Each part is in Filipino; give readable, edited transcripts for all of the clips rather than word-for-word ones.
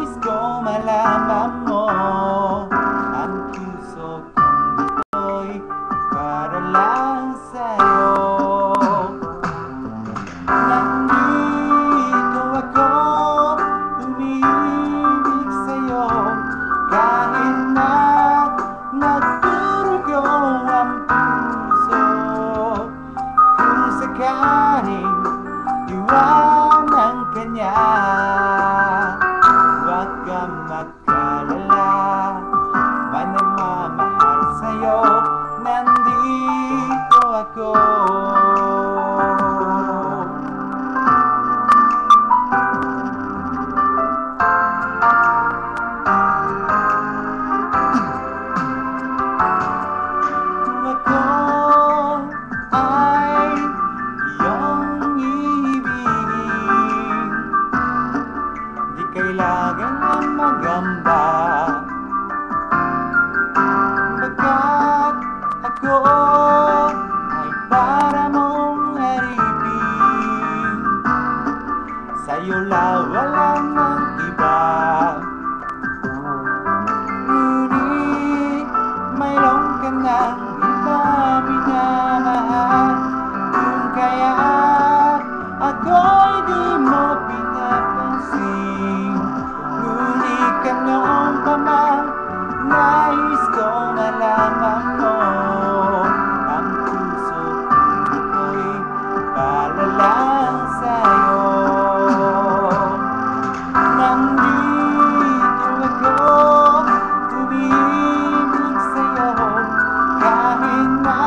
Nais ko malaman mo ang puso kong ito'y para lang sa'yo. Nandito ako, umiibig sa'yo, kahit na nagdurugo ang puso. Kung sakaling iwanan ka niya, huwag kang mag-alala, may nagmamahal sa'yo, nandito ako. Kung ako ay iyong ibigin, di kailangan ang magamba, pagkat ako ay para mong haripin. Sa'yo lang walang ng iba, ngunit mayroon ka ng iba minamahal. Kung kaya ako'y di mo pinapansin, ngunit ka noon pa man, nais ko malaman mo ang puso kong ito'y para lang sa'yo. Nandito ako, umiibig sa'yo, kahit na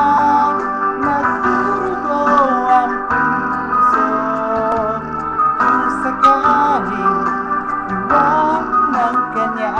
nagdurugo ang puso. Kung sakaling iwanan ka niya,